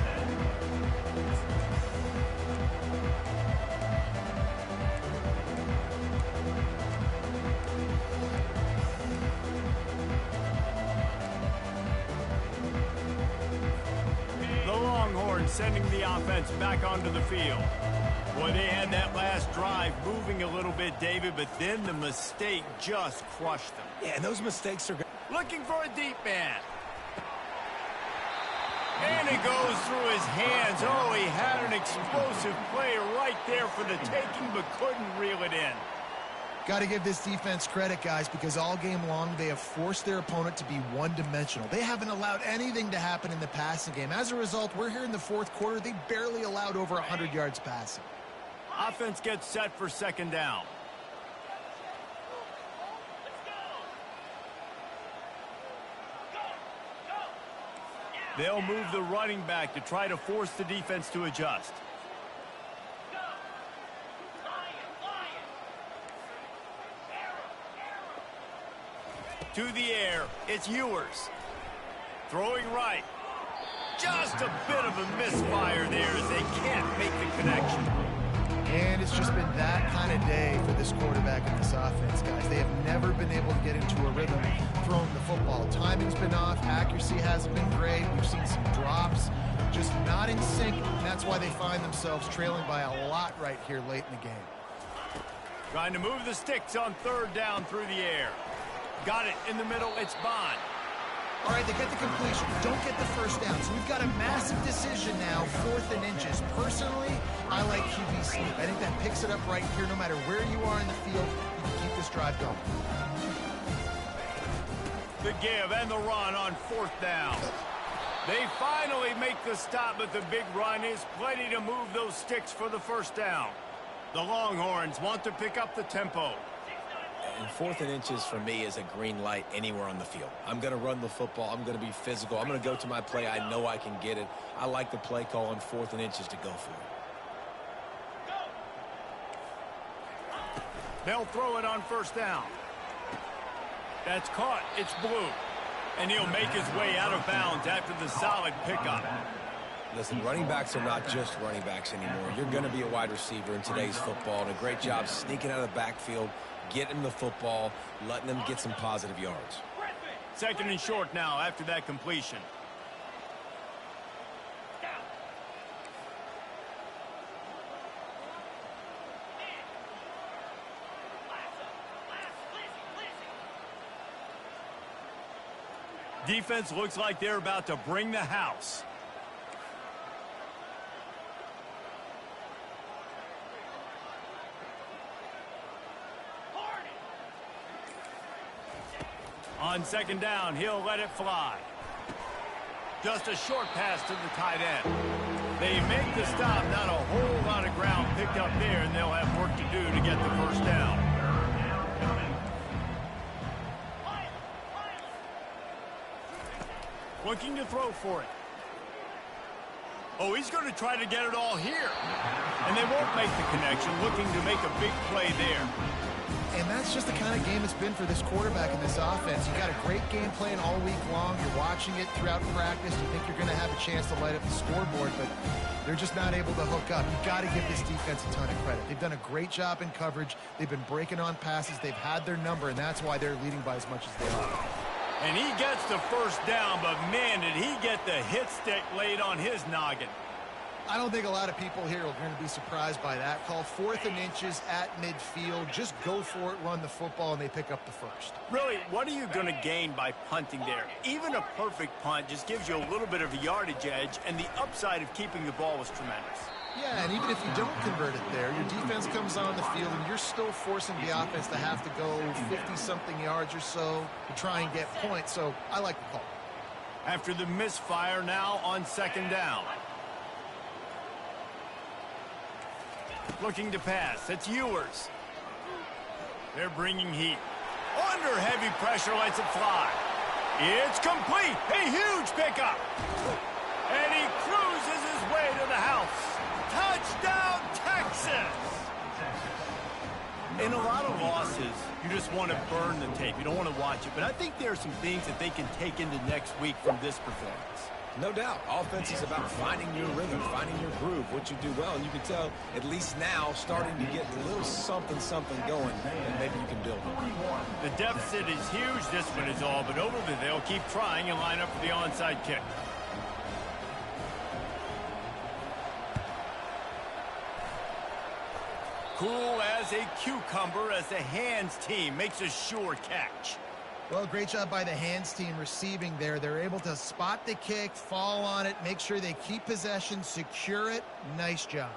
Sending the offense back onto the field. Boy, they had that last drive moving a little bit, David, but then the mistake just crushed them. Yeah, and those mistakes are good. Looking for a deep man. And it goes through his hands. Oh, he had an explosive play right there for the taking, but couldn't reel it in. Got to give this defense credit, guys, because all game long they have forced their opponent to be one-dimensional. They haven't allowed anything to happen in the passing game. As a result, we're here in the fourth quarter. They barely allowed over 100 yards passing. Offense gets set for second down. They'll move the running back to try to force the defense to adjust. To the air, it's Ewers. Throwing right. Just a bit of a misfire there as they can't make the connection. And it's just been that kind of day for this quarterback and this offense, guys. They have never been able to get into a rhythm throwing the football. Timing's been off. Accuracy hasn't been great. We've seen some drops. Just not in sync, and that's why they find themselves trailing by a lot right here late in the game. Trying to move the sticks on third down through the air. Got it in the middle. It's Bond. All right, they get the completion. Don't get the first down. So we've got a massive decision now, 4th and inches. Personally, I like QB sneak. I think that picks it up right here. No matter where you are in the field, you can keep this drive going. The give and the run on 4th down. They finally make the stop, but the big run is plenty to move those sticks for the first down. The Longhorns want to pick up the tempo. And 4th and inches for me is a green light anywhere on the field. I'm going to run the football. I'm going to be physical. I'm going to go to my play. I know I can get it. I like the play call on 4th and inches to go for it. They'll throw it on first down. That's caught. It's Blue. And he'll make his way out of bounds after the solid pickup. Listen, running backs are not just running backs anymore. You're going to be a wide receiver in today's football. And a great job sneaking out of the backfield, getting the football, letting them get some positive yards. Second and short now after that completion. Defense looks like they're about to bring the house. On second down, he'll let it fly. Just a short pass to the tight end. They make the stop, not a whole lot of ground picked up there, and they'll have work to do to get the first down. Looking to throw for it. Oh, he's going to try to get it all here. And they won't make the connection, looking to make a big play there. And that's just the kind of game it's been for this quarterback and this offense. You got a great game plan all week long. You're watching it throughout practice. You think you're going to have a chance to light up the scoreboard, but they're just not able to hook up. You've got to give this defense a ton of credit. They've done a great job in coverage. They've been breaking on passes. They've had their number, and that's why they're leading by as much as they are. And he gets the first down, but man, did he get the hit stick laid on his noggin. I don't think a lot of people here are going to be surprised by that call. 4th and inches at midfield. Just go for it, run the football, and they pick up the first. Really, what are you going to gain by punting there? Even a perfect punt just gives you a little bit of a yardage edge, and the upside of keeping the ball was tremendous. Yeah, and even if you don't convert it there, your defense comes on the field, and you're still forcing the offense to have to go 50-something yards or so to try and get points. So I like the call. After the misfire, now on second down. Looking to pass. It's Ewers. They're bringing heat. Under heavy pressure, lets it fly. It's complete. A huge pickup. And he cruises his way to the house. Touchdown, Texas! In a lot of losses, you just want to burn the tape. You don't want to watch it. But I think there are some things that they can take into next week from this performance. No doubt. Offense is about finding your rhythm, finding your groove, what you do well. And you can tell, at least now, starting to get a little something going, and maybe you can build it. The deficit is huge. This one is all but over, but they'll keep trying and line up for the onside kick. Cool as a cucumber as the hands team makes a sure catch. Well, great job by the hands team receiving there. They're able to spot the kick, fall on it, make sure they keep possession, secure it. Nice job.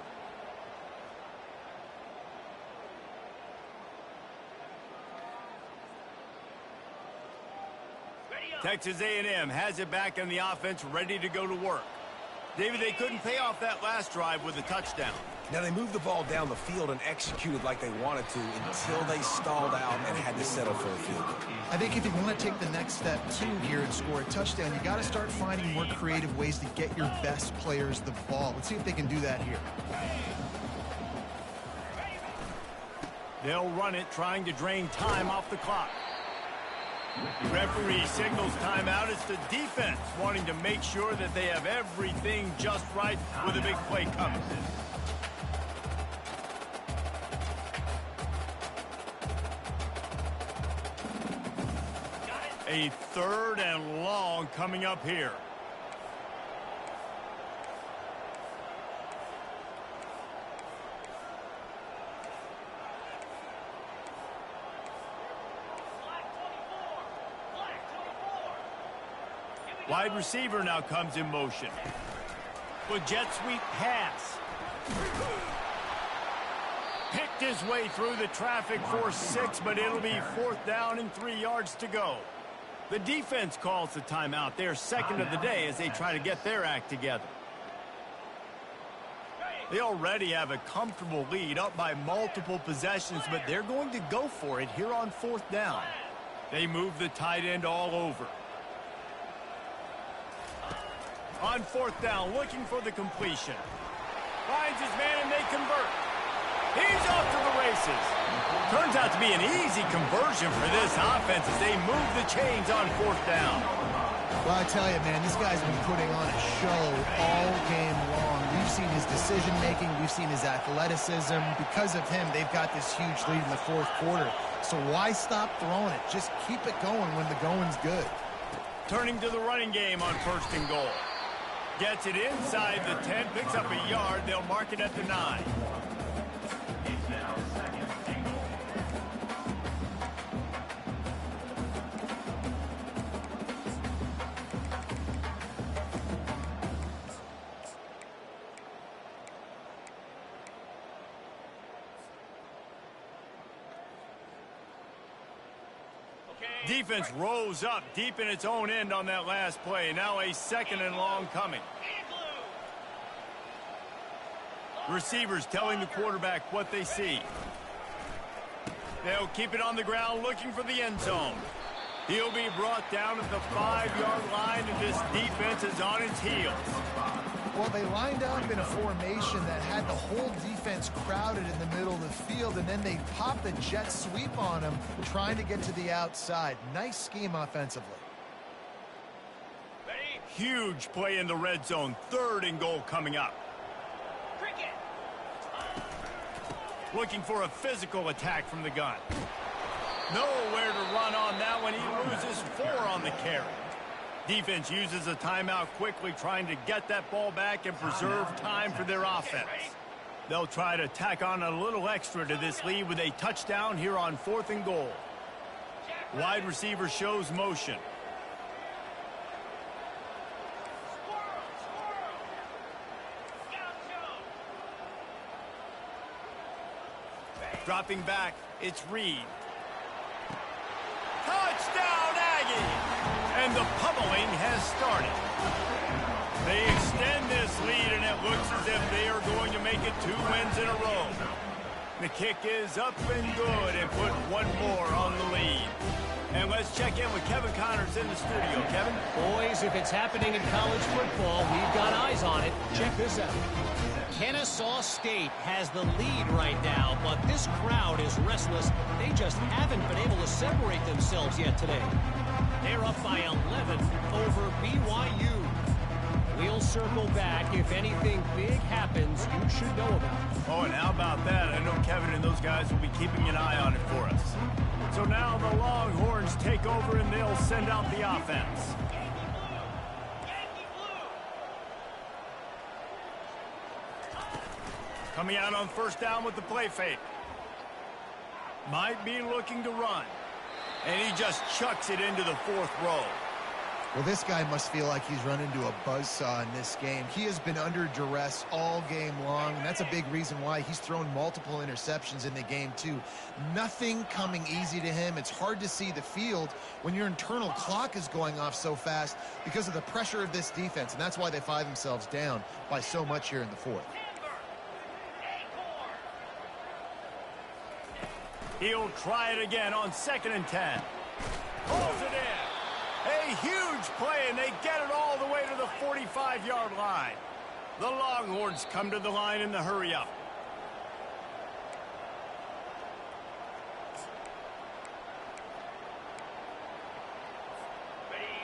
Texas A&M has it back on the offense, ready to go to work. David, they couldn't pay off that last drive with a touchdown. Now, they moved the ball down the field and executed like they wanted to until they stalled out and had to settle for a field goal. I think if you want to take the next step, too, here and score a touchdown, you got to start finding more creative ways to get your best players the ball. Let's see if they can do that here. They'll run it, trying to drain time off the clock. Referee signals timeout. It's the defense wanting to make sure that they have everything just right with a big play coming. A 3rd and long coming up here. Wide receiver now comes in motion. With jet sweep pass. Picked his way through the traffic for 6, but it'll be 4th down and 3 yards to go. The defense calls the timeout. They're second of the day as they try to get their act together. They already have a comfortable lead, up by multiple possessions, but they're going to go for it here on 4th down. They move the tight end all over. On 4th down, looking for the completion. Finds his man and they convert. He's off to the races. Turns out to be an easy conversion for this offense as they move the chains on 4th down. Well, I tell you, man, this guy's been putting on a show all game long. We've seen his decision-making. We've seen his athleticism. Because of him, they've got this huge lead in the 4th quarter. So why stop throwing it? Just keep it going when the going's good. Turning to the running game on 1st and goal. Gets it inside the 10, picks up a yard. They'll mark it at the 9. It's now 2nd and goal. Defense rose up deep in its own end on that last play. Now a 2nd and long coming. Receivers telling the quarterback what they see. They'll keep it on the ground looking for the end zone. He'll be brought down at the 5-yard line, and this defense is on its heels. Well, they lined up in a formation that had the whole defense crowded in the middle of the field, and then they popped the jet sweep on him, trying to get to the outside. Nice scheme offensively. Huge play in the red zone. 3rd and goal coming up. Looking for a physical attack from the gun. Nowhere to run on that one. He loses 4 on the carry. Defense uses a timeout quickly, trying to get that ball back and preserve time for their offense. They'll try to tack on a little extra to this lead with a touchdown here on 4th and goal. Wide receiver shows motion. Dropping back, it's Reed. Touchdown, Aggie! And the pummeling has started. They extend this lead, and it looks as if they are going to make it 2 wins in a row. The kick is up and good and put 1 more on the lead. And let's check in with Kevin Connors in the studio. Kevin? Boys, if it's happening in college football, we've got eyes on it. Check this out. Kennesaw State has the lead right now, but this crowd is restless. They just haven't been able to separate themselves yet today. They're up by 11 over BYU. We'll circle back. If anything big happens, you should know about it. Oh, and how about that? I know Kevin and those guys will be keeping an eye on it for us. So now the Longhorns take over, and they'll send out the offense. Coming out on 1st down with the play fake. Might be looking to run. And he just chucks it into the 4th row. Well, this guy must feel like he's run into a buzzsaw in this game. He has been under duress all game long, and that's a big reason why he's thrown multiple interceptions in the game, too. Nothing coming easy to him. It's hard to see the field when your internal clock is going off so fast because of the pressure of this defense, and that's why they find themselves down by so much here in the 4th. He'll try it again on 2nd and 10. Pulls it in. A huge play, and they get it all the way to the 45-yard line. The Longhorns come to the line in the hurry-up.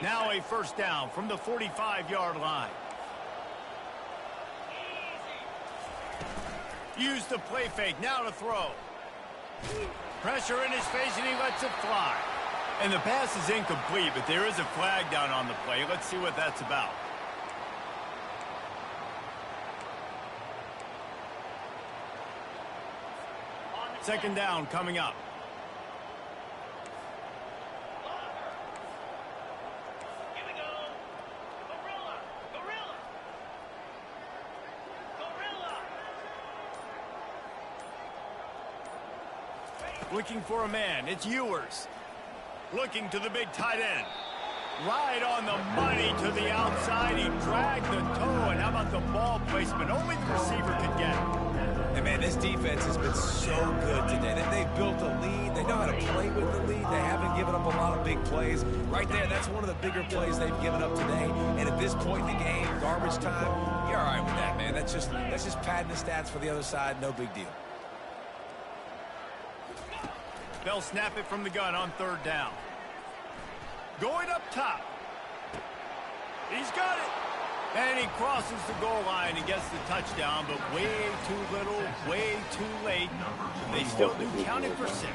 Now a 1st down from the 45-yard line. Use the play fake, now to throw. Pressure in his face, and he lets it fly. And the pass is incomplete, but there is a flag down on the play. Let's see what that's about. Second down coming up. Here we go. Gorilla. Gorilla. Gorilla. Looking for a man. It's Ewers. Looking to the big tight end. Right on the money to the outside. He dragged the toe. And how about the ball placement? Only the receiver could get it. And, man, this defense has been so good today. They've built a lead. They know how to play with the lead. They haven't given up a lot of big plays. Right there, that's one of the bigger plays they've given up today. And at this point in the game, garbage time, you're all right with that, man. That's just padding the stats for the other side. No big deal. They'll snap it from the gun on 3rd down. Going up top. He's got it. And he crosses the goal line and gets the touchdown, but way too little, way too late. They still do count it for 6.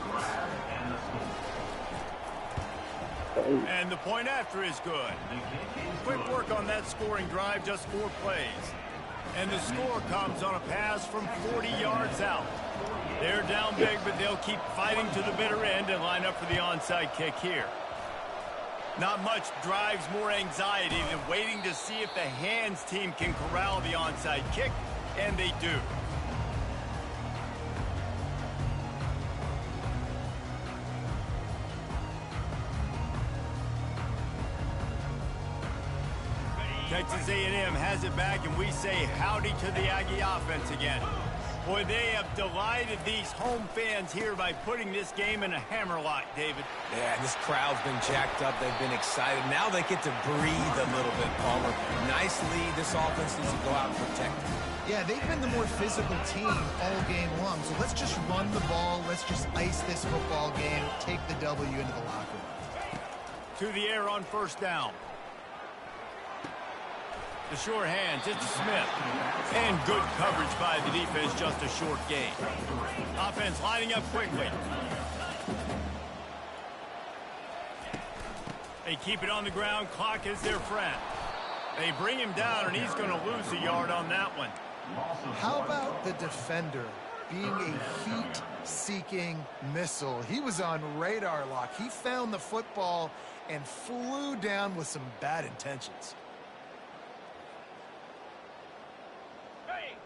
And the point after is good. Quick work on that scoring drive, just 4 plays. And the score comes on a pass from 40 yards out. They're down big, but they'll keep fighting to the bitter end and line up for the onside kick here. Not much drives more anxiety than waiting to see if the hands team can corral the onside kick, and they do. Texas A&M has it back, and we say howdy to the Aggie offense again. Boy, they have delighted these home fans here by putting this game in a hammerlock, David. Yeah, this crowd's been jacked up. They've been excited. Now they get to breathe a little bit, Palmer. Nice lead. This offense needs to go out and protect it. Yeah, they've been the more physical team all game long. So let's just run the ball. Let's just ice this football game. Take the W into the locker room. To the air on 1st down. The short hands, it's Smith. And good coverage by the defense, just a short gain. Offense lining up quickly. They keep it on the ground. Clock is their friend. They bring him down, and he's going to lose a yard on that one. How about the defender being a heat-seeking missile? He was on radar lock. He found the football and flew down with some bad intentions.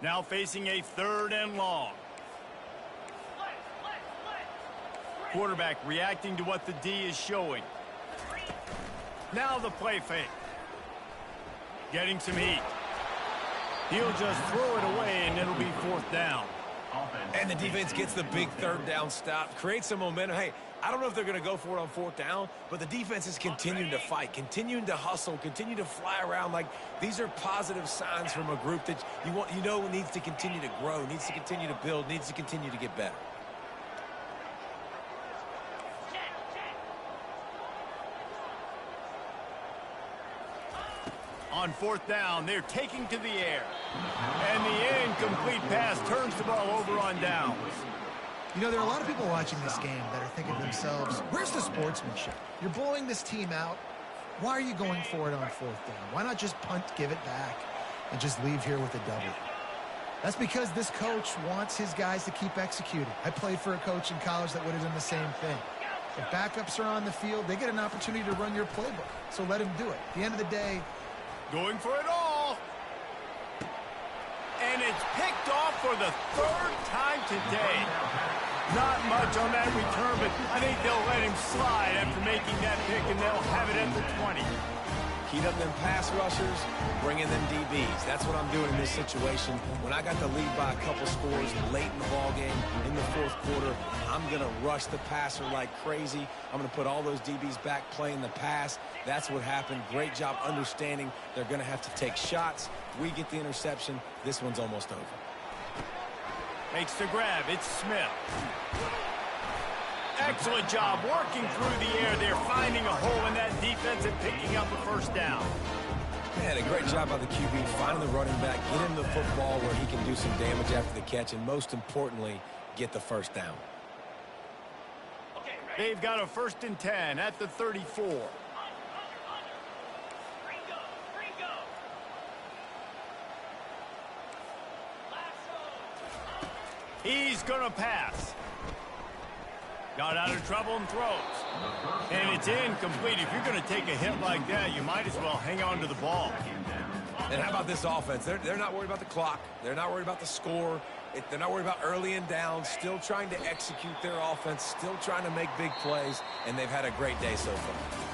Now facing a 3rd and long. Quarterback reacting to what the D is showing. Now the play fake. Getting some heat. He'll just throw it away, and it'll be 4th down. And the defense gets the big 3rd down stop. Creates some momentum. Hey, I don't know if they're going to go for it on 4th down, but the defense is continuing to fight, continuing to hustle, continue to fly around. Like, these are positive signs from a group that you know needs to continue to grow, needs to continue to build, needs to continue to get better. On 4th down, they're taking to the air. And the incomplete pass turns the ball over on downs. You know, there are a lot of people watching this game that are thinking to themselves, where's the sportsmanship? You're blowing this team out. Why are you going for it on 4th down? Why not just punt, give it back, and just leave here with a W? That's because this coach wants his guys to keep executing. I played for a coach in college that would have done the same thing. If backups are on the field, they get an opportunity to run your playbook. So let him do it. At the end of the day, going for it all. And it's picked off for the third time today. Not much on that return, but I think they'll let him slide after making that pick, and they'll have it at the 20. Heat up them pass rushers, bring in them DBs. That's what I'm doing in this situation. When I got the lead by a couple scores late in the ballgame, in the fourth quarter, I'm going to rush the passer like crazy. I'm going to put all those DBs back playing the pass. That's what happened. Great job understanding they're going to have to take shots. We get the interception. This one's almost over. Makes the grab. It's Smith. Excellent job working through the air there, finding a hole in that defense and picking up a first down. Man, a great job by the QB, finding the running back, get him the football where he can do some damage after the catch, and most importantly, get the first down. They've got a 1st and 10 at the 34. He's going to pass. Got out of trouble and throws. And it's incomplete. If you're going to take a hit like that, you might as well hang on to the ball. And how about this offense? They're not worried about the clock. They're not worried about the score. They're not worried about early and down. Still trying to execute their offense. Still trying to make big plays. And they've had a great day so far.